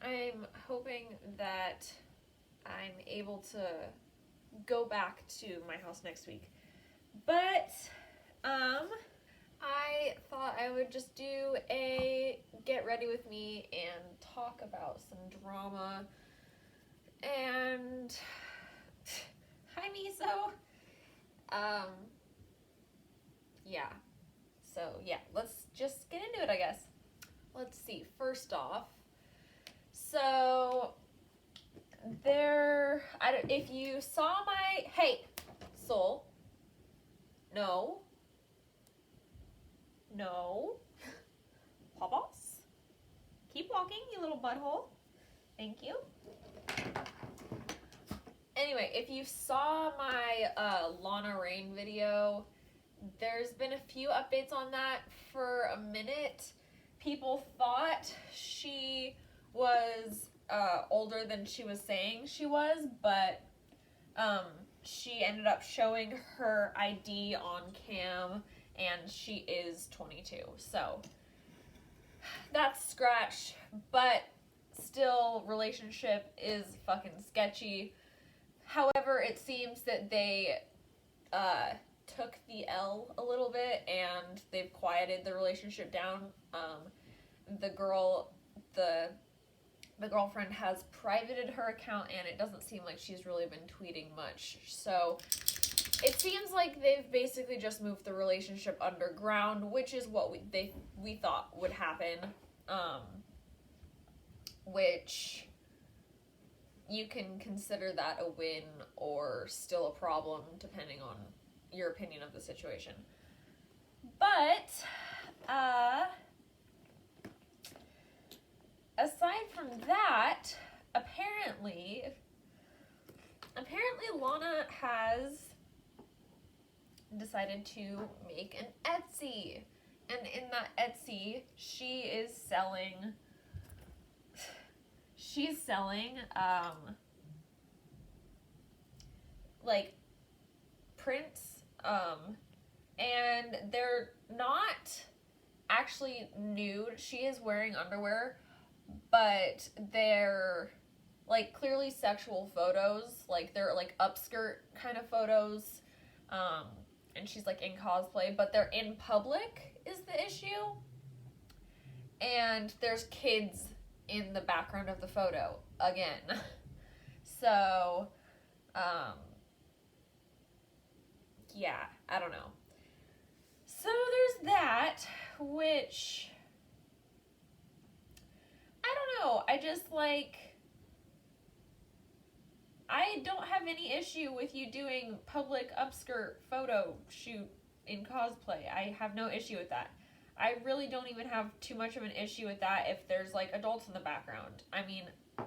I'm hoping that I'm able to go back to my house next week. But, I thought I would just do a get ready with me and talk about some drama. And, hi Miso. Yeah. So, yeah, let's just get into it, I guess. Let's see. First off, so if you saw my, hey, Soul, no, Pop-offs, keep walking, you little butthole, thank you. Anyway, if you saw my Lana Rain video, there's been a few updates on that for a minute. People thought she was older than she was saying she was, but she ended up showing her ID on cam, and she is 22. So that's scratch, but still, relationship is fucking sketchy. However, it seems that they took the L a little bit and they've quieted the relationship down. The girlfriend has privated her account, and it doesn't seem like she's really been tweeting much. So it seems like they've basically just moved the relationship underground, which is what we thought would happen. Which you can consider that a win or still a problem, depending on your opinion of the situation. But aside from that, apparently Lana has decided to make an Etsy, and in that Etsy she's selling like prints, and they're not actually nude. She is wearing underwear, but they're like clearly sexual photos. Like they're like upskirt kind of photos, and she's like in cosplay, but they're in public is the issue. And there's kids in the background of the photo again. So, yeah, I don't know. So there's that, which I don't know. I just like, I don't have any issue with you doing public upskirt photo shoot in cosplay. I have no issue with that. I really don't even have too much of an issue with that if there's like adults in the background. I mean,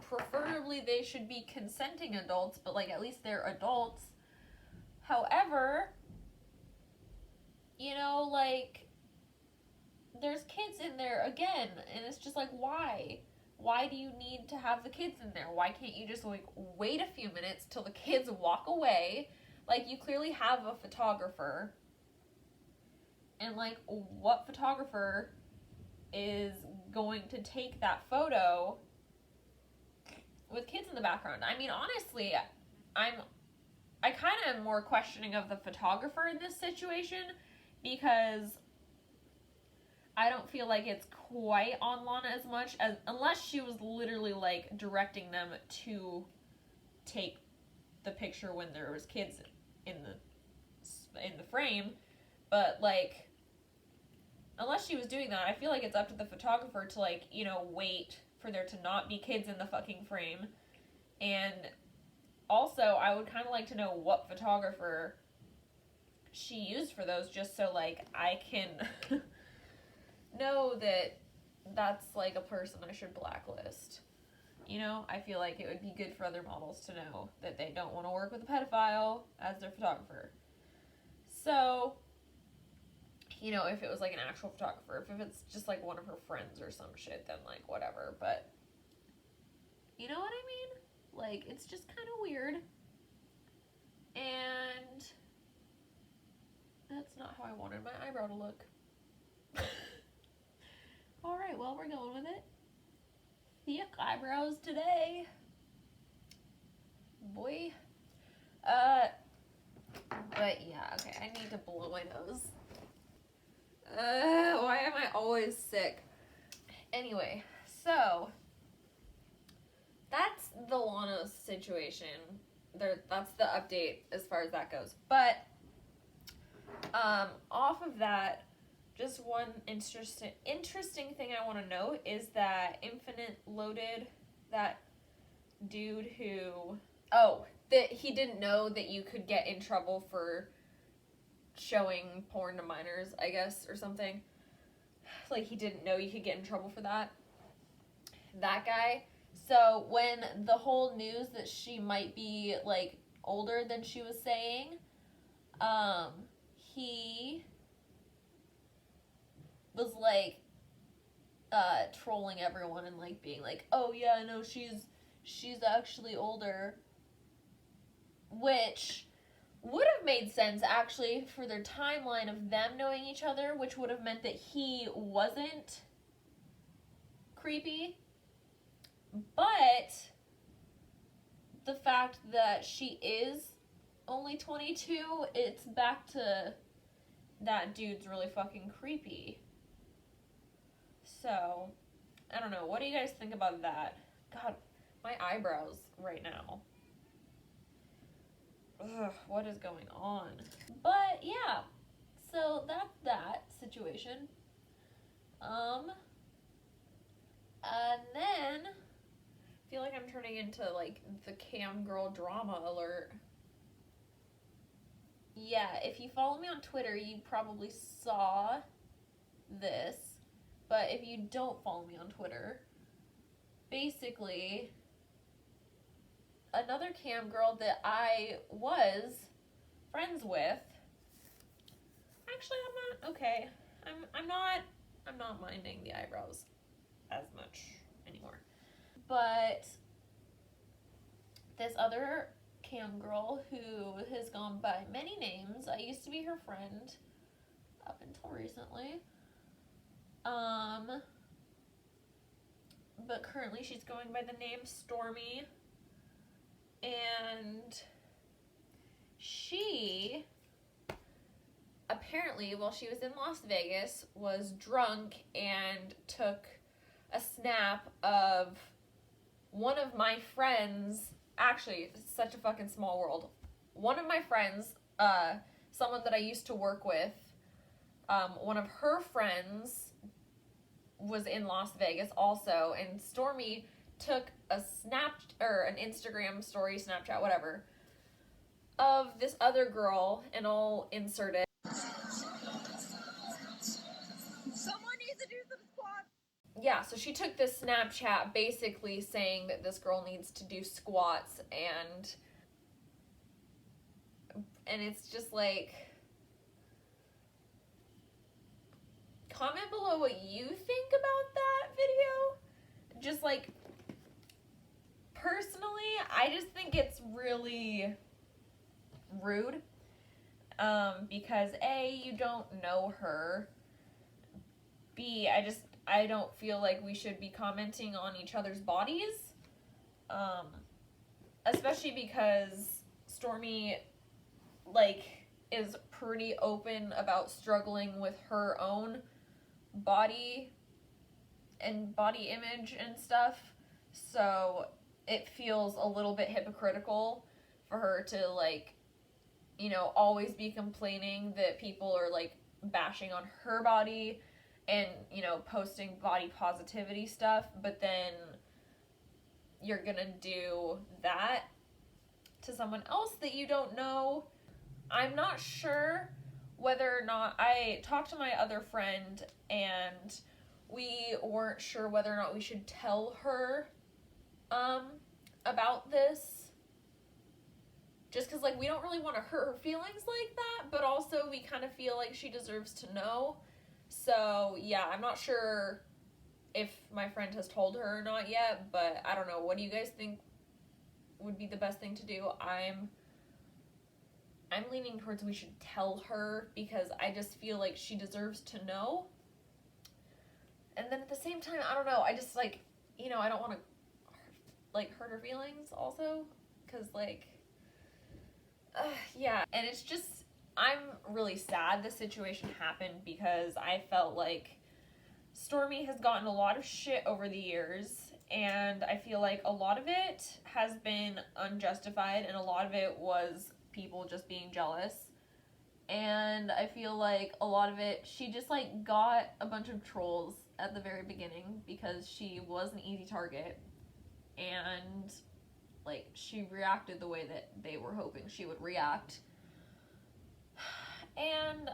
preferably they should be consenting adults, but like at least they're adults. However, you know, like there's kids in there again, and it's just like, why? Why do you need to have the kids in there? Why can't you just like wait a few minutes till the kids walk away? Like, you clearly have a photographer. And like, what photographer is going to take that photo with kids in the background? I mean, honestly, I kind of am more questioning of the photographer in this situation, because I don't feel like it's quite on Lana as much, as unless she was literally like directing them to take the picture when there was kids in the frame. But like, unless she was doing that, I feel like it's up to the photographer to like, you know, wait for there to not be kids in the fucking frame. And also, I would kind of like to know what photographer she used for those, just so like I can know that that's like a person I should blacklist. You know, I feel like it would be good for other models to know that they don't want to work with a pedophile as their photographer. So, you know, if it was like an actual photographer, if it's just like one of her friends or some shit, then like whatever. But you know what I mean? Like, it's just kind of weird. And that's not how I wanted my eyebrow to look. Alright, well, we're going with it. thick eyebrows today. Boy. But yeah, okay, I need to blow my nose. Why am I always sick? Anyway, so that's the Lana situation. That's the update as far as that goes. But off of that, just one interesting thing I want to note is that Infinite loaded that dude who that he didn't know that you could get in trouble for showing porn to minors, I guess, or something. Like, he didn't know you could get in trouble for that. That guy. So, when the whole news that she might be, like, older than she was saying, he was, like, trolling everyone and, like, being like, oh, yeah, no, she's actually older. Which would have made sense, actually, for their timeline of them knowing each other, which would have meant that he wasn't creepy. But the fact that she is only 22, it's back to that dude's really fucking creepy. So, I don't know. What do you guys think about that? God, my eyebrows right now. Ugh, what is going on? But yeah, so that's that situation. And then I feel like I'm turning into like the cam girl drama alert. Yeah, if you follow me on Twitter, you probably saw this. But if you don't follow me on Twitter, basically another cam girl that I was friends with. Actually, I'm not okay. I'm not minding the eyebrows as much anymore. But this other cam girl who has gone by many names. I used to be her friend up until recently. But currently she's going by the name Stormy. And she apparently, while she was in Las Vegas, was drunk and took a snap of one of my friends. Actually, it's such a fucking small world. One of my friends, someone that I used to work with, one of her friends was in Las Vegas also, and Stormy took a an Instagram story, Snapchat, whatever, of this other girl, and I'll insert it. Someone needs to do some squats. Yeah, so she took this Snapchat basically saying that this girl needs to do squats, and it's just like, comment below what you think about that video. Just like, personally, I just think it's really rude, because A, you don't know her, B, I don't feel like we should be commenting on each other's bodies, especially because Stormy, like, is pretty open about struggling with her own body and body image and stuff, so it feels a little bit hypocritical for her to, like, you know, always be complaining that people are, like, bashing on her body and, you know, posting body positivity stuff, but then you're gonna do that to someone else that you don't know. I'm not sure whether or not, I talked to my other friend and we weren't sure whether or not we should tell her about this, just because, like, we don't really want to hurt her feelings like that, but also we kind of feel like she deserves to know. So yeah, I'm not sure if my friend has told her or not yet, but I don't know. What do you guys think would be the best thing to do? I'm leaning towards we should tell her, because I just feel like she deserves to know. And then at the same time, I don't know, I just, like, you know, I don't want to, like, hurt her feelings also, because, like, yeah, and it's just, I'm really sad this situation happened because I felt like Stormy has gotten a lot of shit over the years, and I feel like a lot of it has been unjustified, and a lot of it was people just being jealous. And I feel like a lot of it, she just, like, got a bunch of trolls at the very beginning because she was an easy target, and, like, she reacted the way that they were hoping she would react. And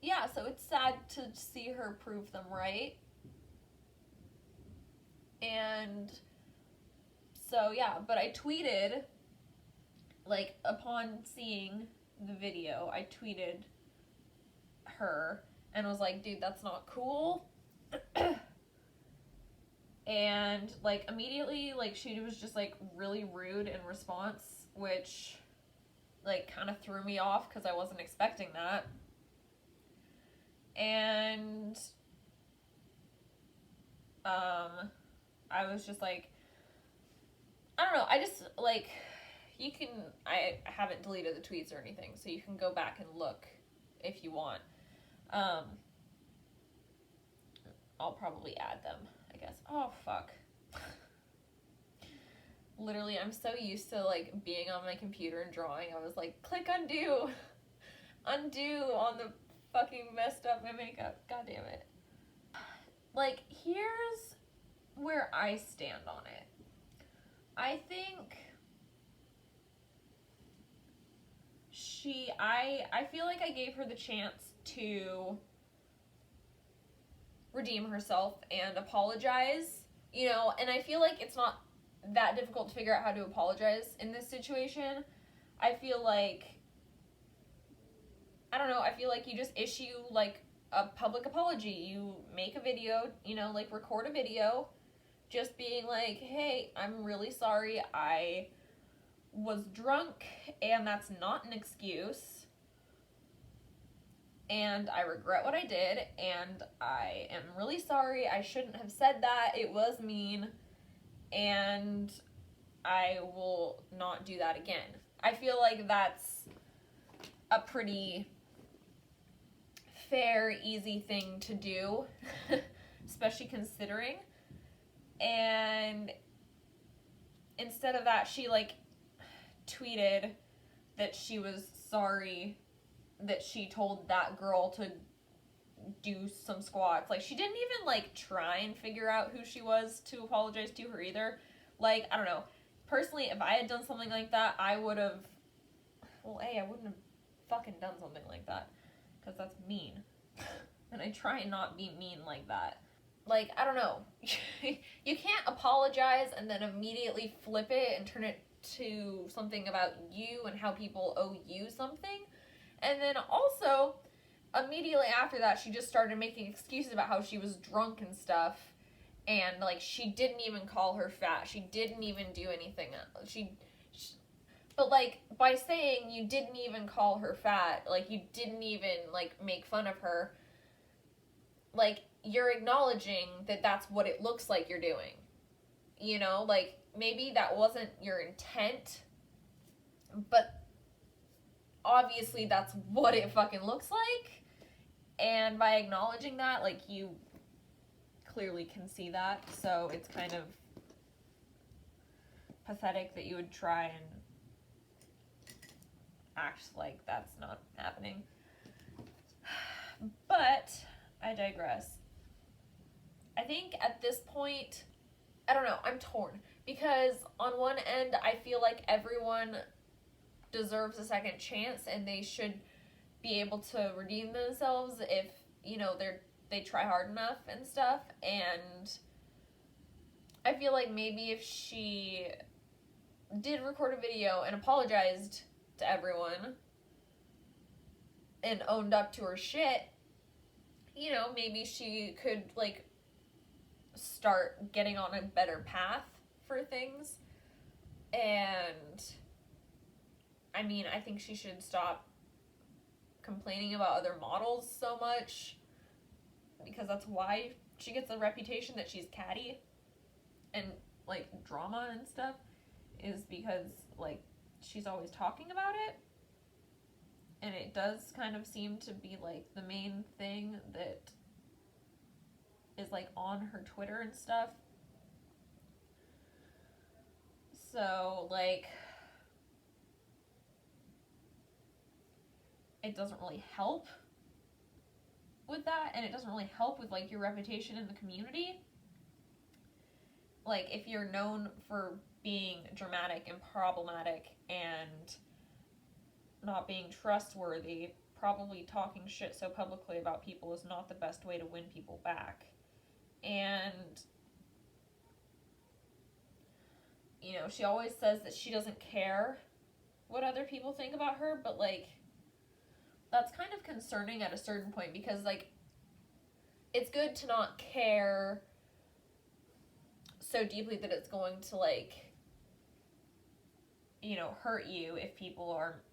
yeah, so it's sad to see her prove them right. And so yeah, but I tweeted, like, upon seeing the video, I tweeted her and was like, dude, that's not cool. And, like, immediately, like, she was just, like, really rude in response, which, like, kind of threw me off because I wasn't expecting that. And I was just like, I don't know, I just, like, you can, I haven't deleted the tweets or anything, so you can go back and look if you want. I'll probably add them, I guess. Oh, fuck. Literally, I'm so used to, like, being on my computer and drawing. I was like, click undo. Undo on the fucking messed up my makeup. God damn it. Like, here's where I stand on it. I think I feel like I gave her the chance to redeem herself and apologize, you know, and I feel like it's not that difficult to figure out how to apologize in this situation. I feel like, I don't know, I feel like you just issue, like, a public apology. You make a video, you know, like, record a video just being like, hey, I'm really sorry, I was drunk, and that's not an excuse, and I regret what I did, and I am really sorry, I shouldn't have said that, it was mean, and I will not do that again. I feel like that's a pretty fair, easy thing to do, especially considering. And instead of that, she, like, tweeted that she was sorry that she told that girl to do some squats. Like, she didn't even, like, try and figure out who she was to apologize to her either. Like, I don't know. Personally, if I had done something like that, I would have, well, A, I wouldn't have fucking done something like that, because that's mean. And I try and not be mean like that. Like, I don't know. You can't apologize and then immediately flip it and turn it to something about you and how people owe you something. And then also, immediately after that, she just started making excuses about how she was drunk and stuff. And, like, she didn't even call her fat. She didn't even do anything. But, like, by saying you didn't even call her fat, like, you didn't even, like, make fun of her, like, you're acknowledging that that's what it looks like you're doing. You know, like, maybe that wasn't your intent, but obviously that's what it fucking looks like. And by acknowledging that, like, you clearly can see that. So it's kind of pathetic that you would try and act like that's not happening. But I digress. I think at this point, I don't know, I'm torn. Because on one end, I feel like everyone deserves a second chance and they should be able to redeem themselves if, you know, they try hard enough and stuff. And I feel like maybe if she did record a video and apologized to everyone and owned up to her shit, you know, maybe she could, like, start getting on a better path for things. And I mean, I think she should stop complaining about other models so much, because that's why she gets a reputation that she's catty and, like, drama and stuff is because, like, she's always talking about it. And it does kind of seem to be, like, the main thing that is, like, on her Twitter and stuff. So, like, it doesn't really help with that, and it doesn't really help with, like, your reputation in the community. Like, if you're known for being dramatic and problematic and not being trustworthy, probably talking shit so publicly about people is not the best way to win people back. And, you know, she always says that she doesn't care what other people think about her, but, like, that's kind of concerning at a certain point, because, like, it's good to not care so deeply that it's going to, like, you know, hurt you if people are,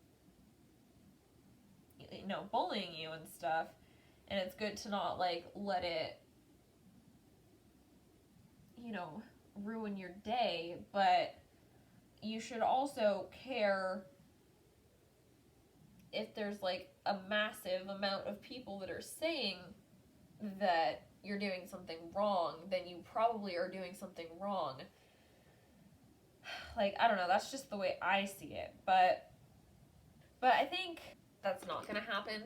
you know, bullying you and stuff. And it's good to not, like, let it, you know, ruin your day. But you should also care if there's, like, a massive amount of people that are saying that you're doing something wrong, then you probably are doing something wrong. Like, I don't know, that's just the way I see it. But I think that's not gonna happen.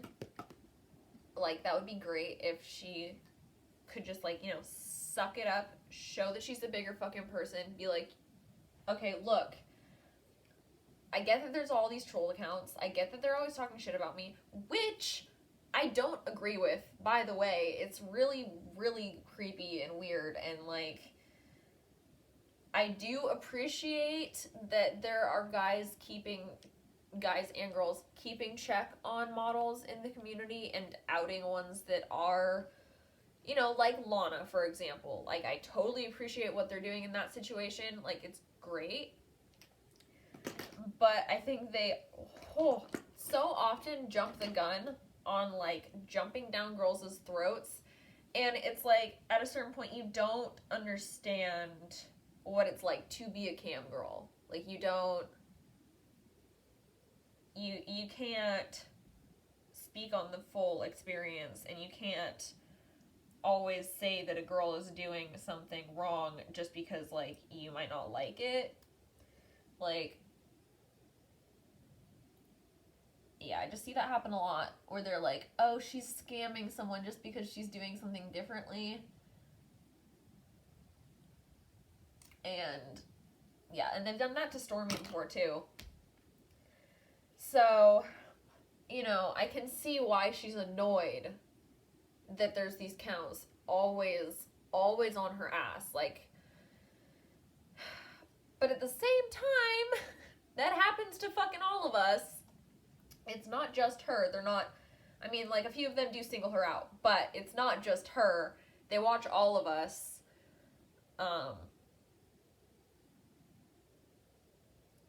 Like, that would be great if she could just, like, you know, suck it up, show that she's a bigger fucking person, be like, okay, look, I get that there's all these troll accounts, I get that they're always talking shit about me, which I don't agree with, by the way. It's really, really creepy and weird, and, like, I do appreciate that there are guys and girls keeping check on models in the community and outing ones that are, you know, like Lana, for example. Like, I totally appreciate what they're doing in that situation. Like, it's great. But I think they so often jump the gun on, like, jumping down girls' throats. And it's like, at a certain point, you don't understand what it's like to be a cam girl. Like, you don't, you can't speak on the full experience, and you can't always say that a girl is doing something wrong just because, like, you might not like it. Like, yeah, I just see that happen a lot, where they're like, oh, she's scamming someone just because she's doing something differently. And, yeah, and they've done that to Stormy before, too. So, you know, I can see why she's annoyed that there's these counts always on her ass. Like, but at the same time, that happens to fucking all of us. It's not just her. They're not, I mean, like, a few of them do single her out, but it's not just her. They watch all of us.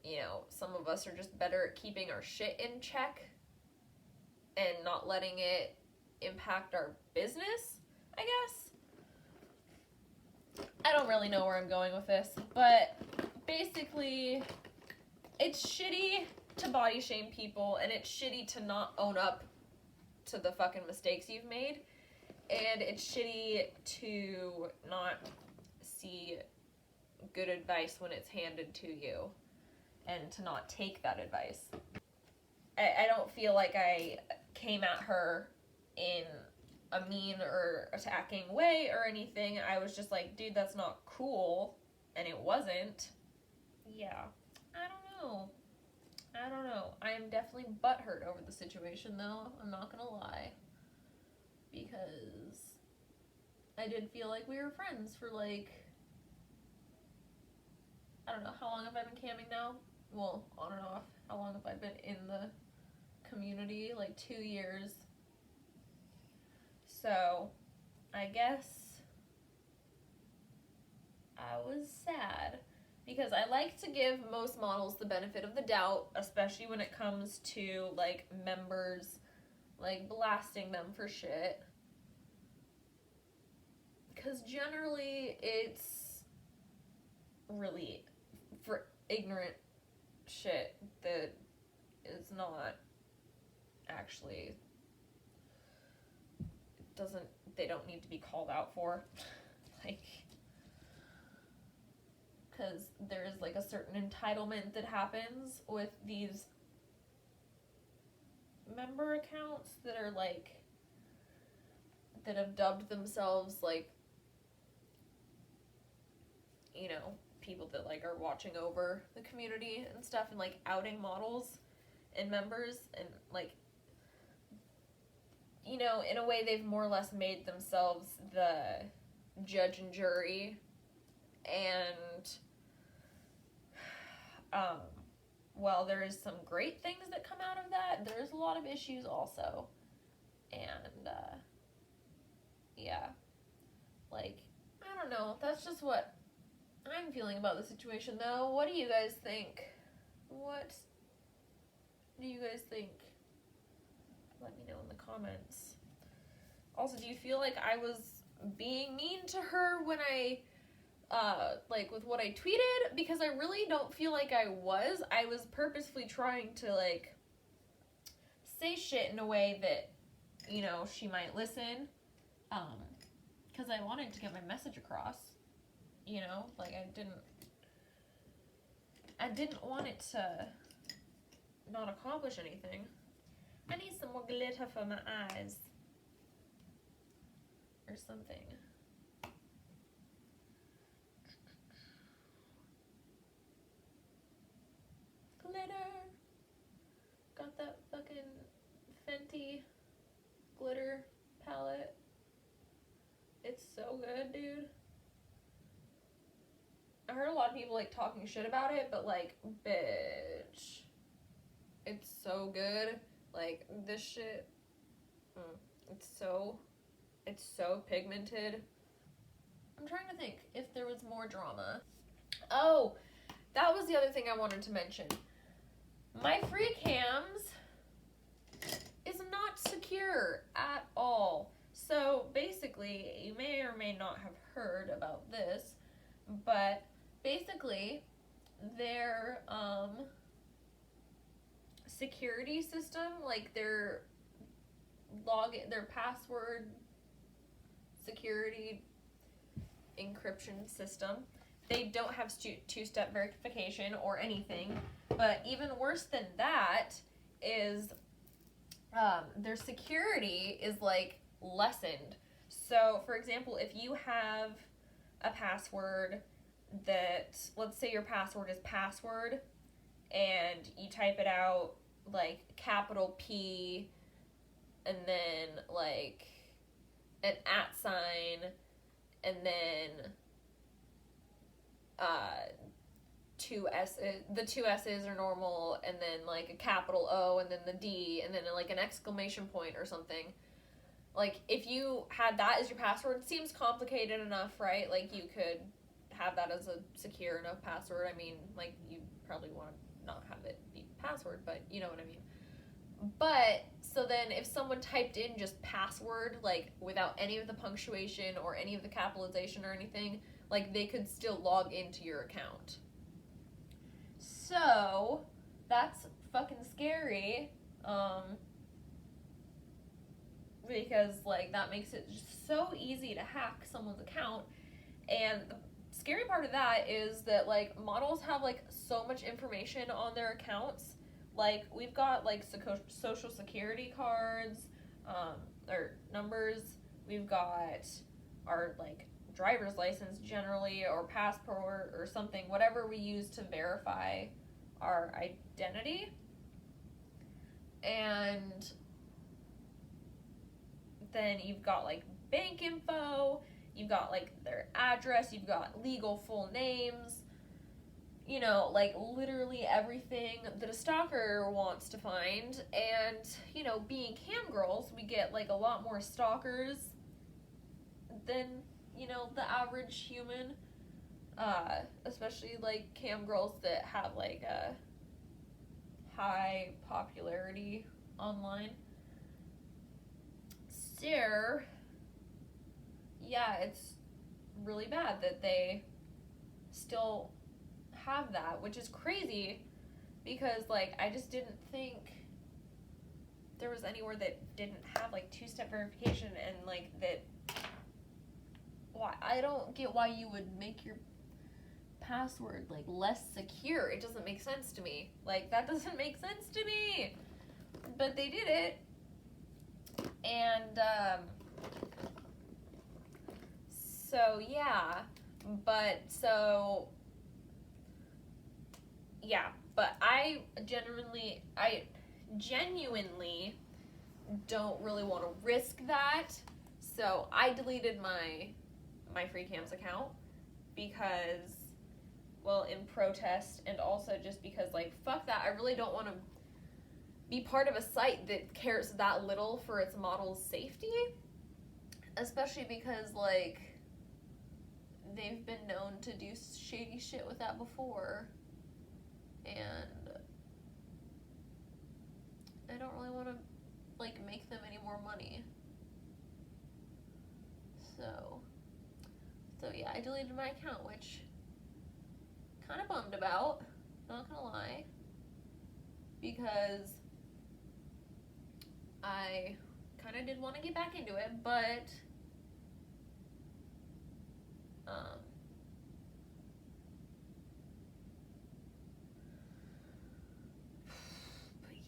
You know, some of us are just better at keeping our shit in check and not letting it impact our business, I guess. I don't really know where I'm going with this, but basically, it's shitty to body shame people, and it's shitty to not own up to the fucking mistakes you've made, and it's shitty to not see good advice when it's handed to you, and to not take that advice. I don't feel like I came at her in a mean or attacking way or anything. I was just like, dude, that's not cool, and it wasn't. Yeah, I don't know. I am definitely butthurt over the situation, though. I'm not gonna lie. Because I did feel like we were friends for, like, I don't know, how long have I been camming now? Well, on and off. How long have I been in the community? Like, 2 years. So, I guess I was sad. Because I like to give most models the benefit of the doubt, especially when it comes to, like, members, like, blasting them for shit. because generally it's really for ignorant shit that is not actually, they don't need to be called out for. Like, because there is like a certain entitlement that happens with these member accounts that are like, that have dubbed themselves like, you know, people that like are watching over the community and stuff, and like outing models and members, and like, you know, in a way they've more or less made themselves the judge and jury. And while there is some great things that come out of that, there's a lot of issues also. And yeah, like, I don't know, that's just what I'm feeling about the situation, though. What do you guys think? What do you guys think? Let me know in the comments. Also, do you feel like I was being mean to her when I, like, with what I tweeted? Because I really don't feel like I was. I was purposefully trying to, like, say shit in a way that, you know, she might listen. Because I wanted to get my message across. You know, like, I didn't want it to not accomplish anything. I need some more glitter for my eyes. Or something. Glitter. Got that fucking Fenty glitter palette. It's so good, dude. I heard a lot of people, like, talking shit about it, but, like, bitch. It's so good. Like, this shit, it's so pigmented. I'm trying to think if there was more drama. Oh, that was the other thing I wanted to mention. My freecams is not secure at all. So, basically, you may or may not have heard about this, but basically, their security system, like their password security encryption system, they don't have two-step verification or anything. But even worse than that is their security is like lessened. So, for example, if you have a password that, let's say your password is password, and you type it out like capital P and then like an @ sign and then two S's, the two S's are normal, and then like a capital O and then the D and then like an exclamation point or something. Like, if you had that as your password, it seems complicated enough, right? Like, you could have that as a secure enough password. I mean, like, you probably want to not have it be password, but you know what I mean. But, so then if someone typed in just password, like, without any of the punctuation or any of the capitalization or anything, like, they could still log into your account. So, that's fucking scary, because, like, that makes it just so easy to hack someone's account. And the scary part of that is that, like, models have, like, so much information on their accounts. Like, we've got, like, social security cards, or numbers. We've got our, like, driver's license generally, or passport or something, whatever we use to verify our identity. And then you've got, like, bank info, you've got, like, their address, you've got legal full names, you know, like, literally everything that a stalker wants to find. And, you know, being cam girls, we get, like, a lot more stalkers than, you know, the average human, especially, like, cam girls that have, like, a high popularity online. So, yeah, it's really bad that they still have that, which is crazy because, like, I just didn't think there was anywhere that didn't have, like, two-step verification and, like, that. Why? I don't get why you would make your password, like, less secure. It doesn't make sense to me. Like, that doesn't make sense to me. But they did it. And, so, yeah. But, so, yeah. But I genuinely don't really want to risk that. So, I deleted my freecams account because, well, in protest, and also just because, like, fuck that. I really don't want to be part of a site that cares that little for its model's safety, especially because, like, they've been known to do shady shit with that before, and I don't really want to, like, make them any more money. So yeah, I deleted my account, which kind of bummed about, not gonna lie, because I kind of did want to get back into it, but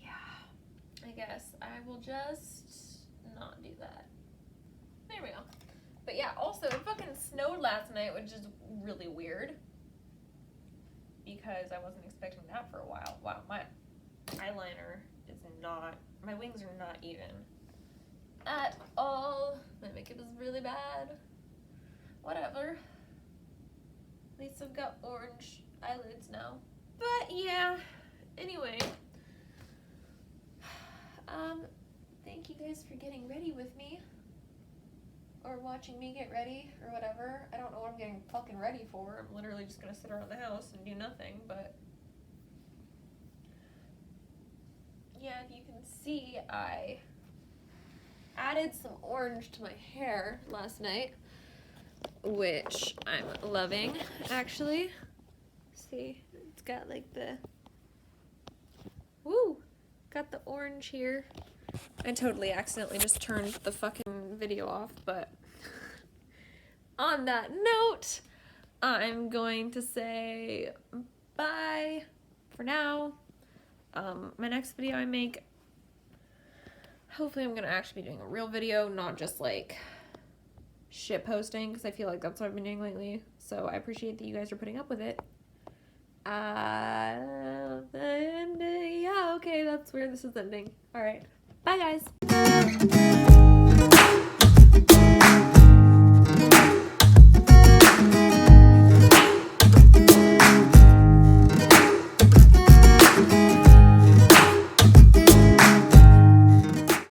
yeah, I guess I will just not do that. There we go. But yeah, also, it fucking snowed last night, which is really weird. Because I wasn't expecting that for a while. Wow, my eyeliner is not, my wings are not even at all. My makeup is really bad. Whatever. At least I've got orange eyelids now. But yeah, anyway. Thank you guys for getting ready with me. Or watching me get ready, or whatever. I don't know what I'm getting fucking ready for. I'm literally just gonna sit around the house and do nothing, but yeah, if you can see, I added some orange to my hair last night, which I'm loving, actually. See, it's got like the, woo, got the orange here. I totally accidentally just turned the fucking video off, but on that note, I'm going to say bye for now. My next video I make, hopefully I'm going to actually be doing a real video, not just like shit posting, because I feel like that's what I've been doing lately. So I appreciate that you guys are putting up with it. And yeah, okay, that's where this is ending. Alright, bye guys!